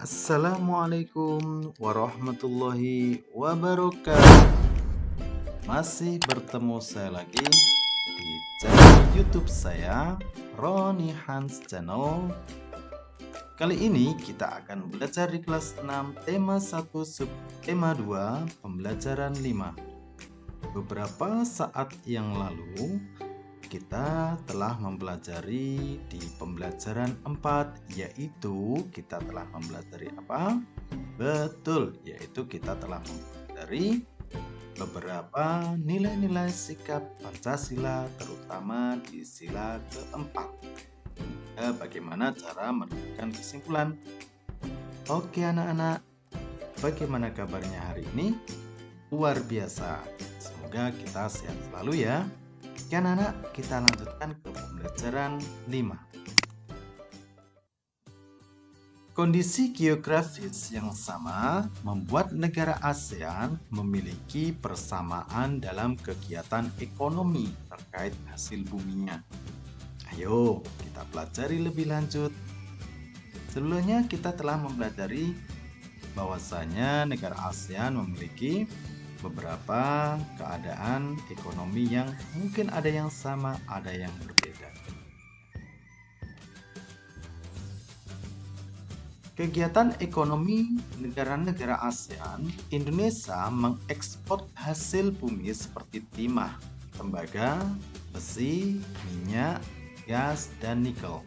Assalamualaikum warahmatullahi wabarakatuh. Masih bertemu saya lagi di channel YouTube saya, Roni Hans Channel. Kali ini kita akan belajar di kelas 6 tema 1 sub tema 2 pembelajaran 5. Beberapa saat yang lalu kita telah mempelajari di pembelajaran 4, yaitu kita telah mempelajari apa? Betul, yaitu kita telah mempelajari beberapa nilai-nilai sikap Pancasila, terutama di sila keempat. Bagaimana cara menentukan kesimpulan? Oke anak-anak, bagaimana kabarnya hari ini? Luar biasa, semoga kita sehat selalu ya. Oke anak-anak, kita lanjutkan ke pembelajaran 5. Kondisi geografis yang sama membuat negara ASEAN memiliki persamaan dalam kegiatan ekonomi terkait hasil buminya. Ayo kita pelajari lebih lanjut. Sebelumnya kita telah mempelajari bahwasanya negara ASEAN memiliki beberapa keadaan ekonomi yang mungkin ada yang sama, ada yang berbeda. Kegiatan ekonomi negara-negara ASEAN, Indonesia mengekspor hasil bumi seperti timah, tembaga, besi, minyak, gas, dan nikel.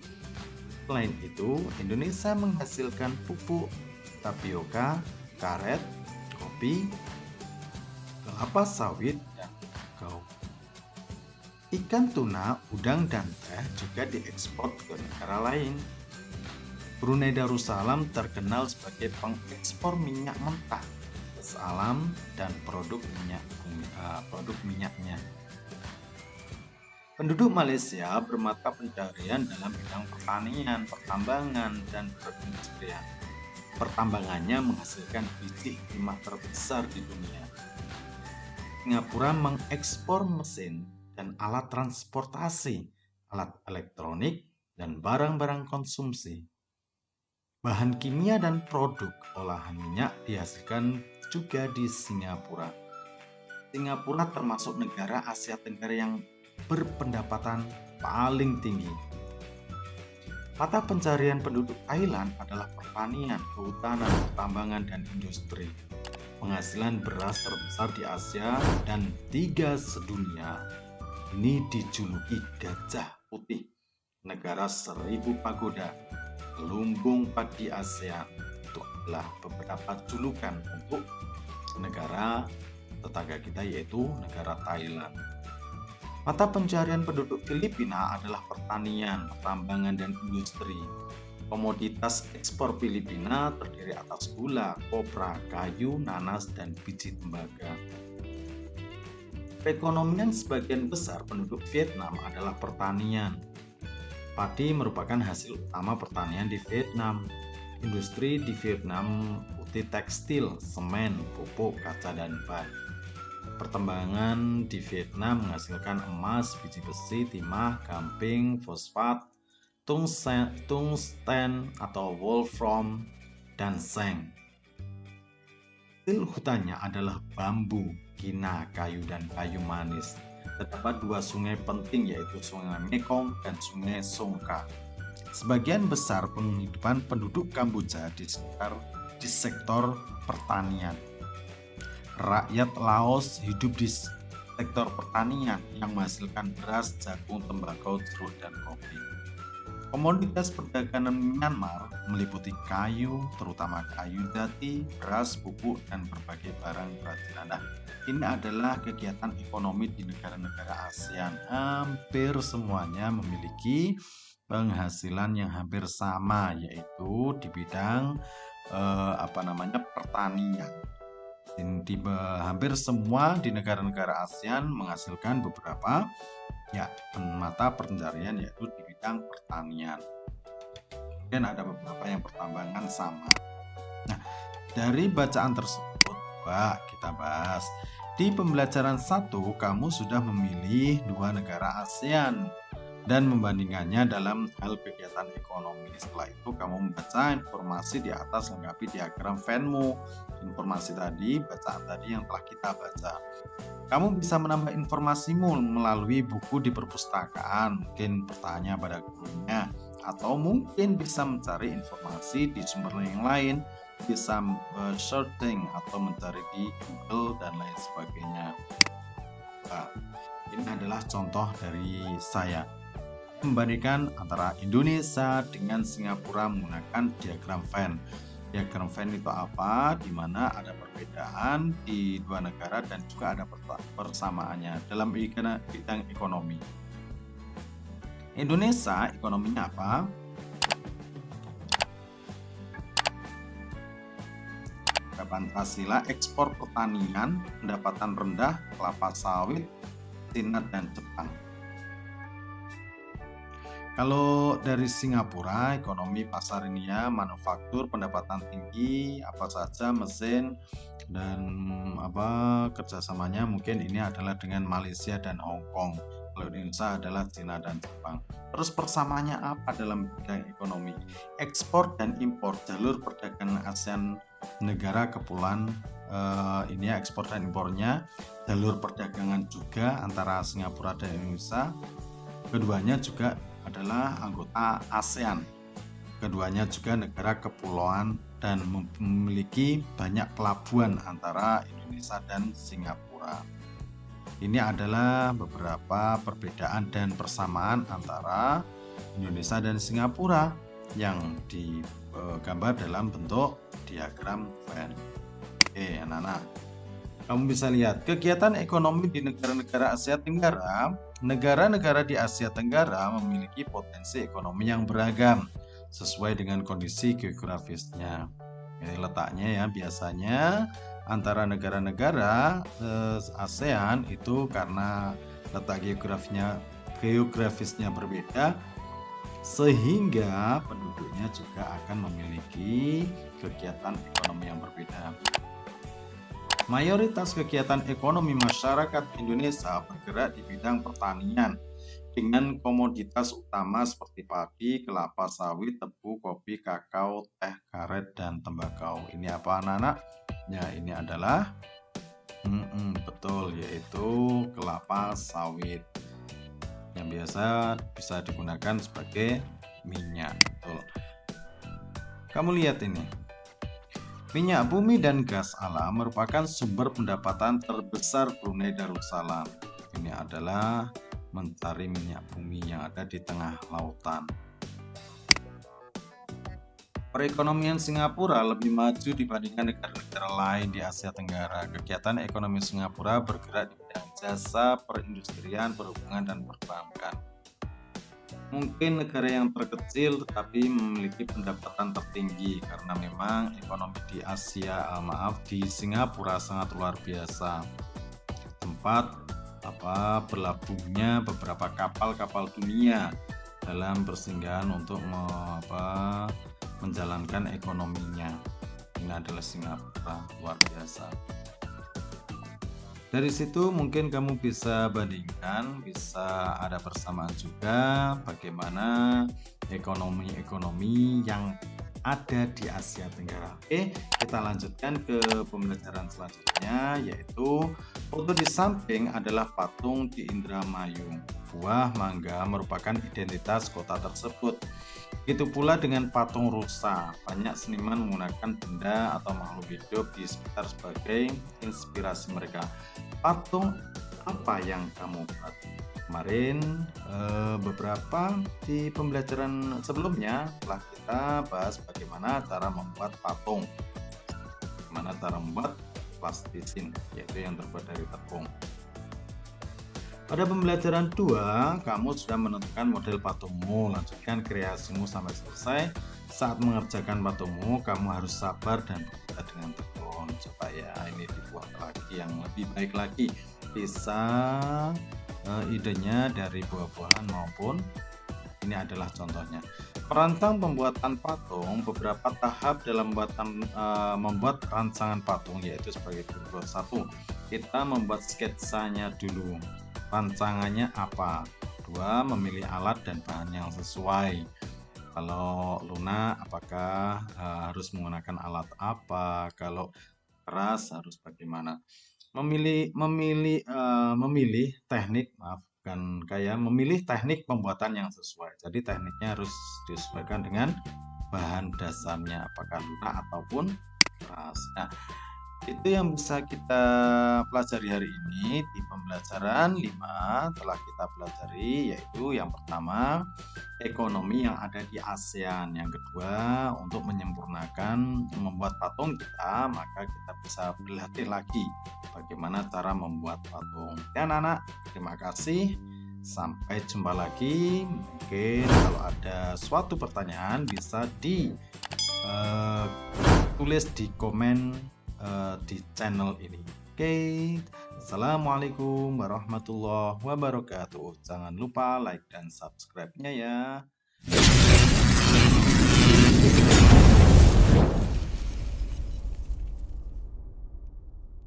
Selain itu, Indonesia menghasilkan pupuk, tapioka, karet, kopi, kelapa sawit, dan kakao. Ikan tuna, udang, dan teh juga diekspor ke negara lain. Brunei Darussalam terkenal sebagai pengekspor minyak mentah, gas alam, dan produk minyaknya. Penduduk Malaysia bermata pencaharian dalam bidang pertanian, pertambangan, dan perindustrian. Pertambangannya menghasilkan biji timah terbesar di dunia. Singapura mengekspor mesin dan alat transportasi, alat elektronik, dan barang-barang konsumsi. Bahan kimia dan produk olahan minyak dihasilkan juga di Singapura. Singapura termasuk negara Asia Tenggara yang berpendapatan paling tinggi. Mata pencarian penduduk Thailand adalah pertanian, kehutanan, pertambangan, dan industri. Penghasilan beras terbesar di Asia dan 3 sedunia. Ini dijuluki gajah putih, negara 1000 pagoda, lumbung padi ASEAN. Itu adalah beberapa julukan untuk negara tetangga kita, yaitu negara Thailand. Mata pencarian penduduk Filipina adalah pertanian, pertambangan, dan industri. Komoditas ekspor Filipina terdiri atas gula, kopra, kayu, nanas, dan biji tembaga. Perekonomian sebagian besar penduduk Vietnam adalah pertanian. Padi merupakan hasil utama pertanian di Vietnam. Industri di Vietnam putih tekstil, semen, pupuk, kaca, dan ban. Pertambangan di Vietnam menghasilkan emas, biji besi, timah, gamping, fosfat, tungsten atau wolfram, dan seng. Hasil hutannya adalah bambu, kina, kayu, dan kayu manis. Terdapat 2 sungai penting, yaitu Sungai Mekong dan Sungai Songkha. Sebagian besar penghidupan penduduk Kamboja di sektor pertanian. Rakyat Laos hidup di sektor pertanian yang menghasilkan beras, jagung, tembakau, jeruk, dan kopi. Komoditas perdagangan Myanmar meliputi kayu, terutama kayu jati, beras, pupuk, dan berbagai barang kerajinan. Ini adalah kegiatan ekonomi di negara-negara ASEAN. Hampir semuanya memiliki penghasilan yang hampir sama, yaitu di bidang pertanian. Hampir semua di negara-negara ASEAN menghasilkan beberapa mata pencarian, yaitu di bidang pertanian. Dan ada beberapa yang pertambangan sama. Nah, dari bacaan tersebut kita bahas. Di pembelajaran 1 kamu sudah memilih 2 negara ASEAN. dan membandingkannya dalam hal kegiatan ekonomi. Setelah itu kamu membaca informasi di atas, lengkapi diagram Venn-mu. Informasi tadi, bacaan tadi yang telah kita baca. Kamu bisa menambah informasimu melalui buku di perpustakaan, mungkin bertanya pada gurunya, atau mungkin bisa mencari informasi di sumber yang lain, bisa searching atau mencari di Google dan lain sebagainya. Nah, ini adalah contoh dari saya membandingkan antara Indonesia dengan Singapura menggunakan diagram Venn. Diagram Venn itu apa? Di mana ada perbedaan di dua negara dan juga ada persamaannya dalam bidang ekonomi. Indonesia ekonominya apa? Pancasila, ekspor pertanian, pendapatan rendah, kelapa sawit, Cina dan Jepang. Kalau dari Singapura, ekonomi pasar dunia, manufaktur, pendapatan tinggi, apa saja mesin dan kerjasamanya mungkin ini adalah dengan Malaysia dan Hong Kong. Kalau Indonesia adalah Cina dan Jepang. Terus persamaannya apa dalam bidang ekonomi? Ekspor dan impor, jalur perdagangan ASEAN negara kepulauan ini ya, ekspor dan impornya, jalur perdagangan juga antara Singapura dan Indonesia. Keduanya juga adalah anggota ASEAN. Keduanya juga negara kepulauan dan memiliki banyak pelabuhan antara Indonesia dan Singapura. Ini adalah beberapa perbedaan dan persamaan antara Indonesia dan Singapura yang digambar dalam bentuk diagram Venn. Oke, anak-anak. Kamu bisa lihat kegiatan ekonomi di negara-negara Asia Tenggara. Negara-negara di Asia Tenggara memiliki potensi ekonomi yang beragam sesuai dengan kondisi geografisnya. Letaknya ya biasanya antara negara-negara ASEAN itu karena letak geografisnya berbeda, sehingga penduduknya juga akan memiliki kegiatan ekonomi yang berbeda. Mayoritas kegiatan ekonomi masyarakat Indonesia bergerak di bidang pertanian dengan komoditas utama seperti padi, kelapa sawit, tebu, kopi, kakao, teh, karet, dan tembakau. Ini apa anak-anak? Ya, ini adalah betul, yaitu kelapa sawit yang biasa bisa digunakan sebagai minyak. Betul. Kamu lihat ini. Minyak bumi dan gas alam merupakan sumber pendapatan terbesar Brunei Darussalam. Ini adalah mencari minyak bumi yang ada di tengah lautan. Perekonomian Singapura lebih maju dibandingkan negara-negara lain di Asia Tenggara. Kegiatan ekonomi Singapura bergerak di bidang jasa, perindustrian, perhubungan, dan perbankan. Mungkin negara yang terkecil tetapi memiliki pendapatan tertinggi karena memang ekonomi di di Singapura sangat luar biasa. Tempat berlabuhnya beberapa kapal-kapal dunia dalam persinggahan untuk menjalankan ekonominya. Ini adalah Singapura, luar biasa. Dari situ mungkin kamu bisa bandingkan, bisa ada persamaan juga bagaimana ekonomi yang ada di Asia Tenggara. Oke, kita lanjutkan ke pembelajaran selanjutnya, yaitu foto di samping adalah patung di Indramayu. Buah mangga merupakan identitas kota tersebut. Begitu pula dengan patung rusa. Banyak seniman menggunakan benda atau makhluk hidup di sekitar sebagai inspirasi mereka. Patung apa yang kamu buat? Kemarin beberapa di pembelajaran sebelumnya telah kita bahas bagaimana cara membuat patung, bagaimana cara membuat plastisin, yaitu yang terbuat dari tepung. Pada pembelajaran 2, kamu sudah menentukan model patungmu. Lanjutkan kreasimu sampai selesai. Saat mengerjakan patungmu, kamu harus sabar dan bekerja dengan tekun supaya ini dibuat lagi yang lebih baik lagi. Bisa idenya dari buah-buahan maupun ini adalah contohnya. Perancang pembuatan patung, beberapa tahap dalam membuat rancangan patung, yaitu sebagai berikut. 1. Kita membuat sketsanya dulu. Rancangannya apa? 2. kedua, memilih alat dan bahan yang sesuai. Kalau lunak, apakah harus menggunakan alat apa? Kalau keras harus bagaimana? Memilih teknik, maaf, bukan kayak memilih teknik pembuatan yang sesuai. Jadi tekniknya harus disesuaikan dengan bahan dasarnya, apakah lunak ataupun keras. Nah, itu yang bisa kita pelajari hari ini di pembelajaran 5 telah kita pelajari, yaitu yang pertama ekonomi yang ada di ASEAN, yang kedua untuk menyempurnakan membuat patung kita, maka kita bisa berlatih lagi bagaimana cara membuat patung. Ya anak-anak, terima kasih, sampai jumpa lagi. Mungkin kalau ada suatu pertanyaan bisa tulis di komen di channel ini. Oke, assalamualaikum warahmatullahi wabarakatuh. Jangan lupa like dan subscribe-nya ya.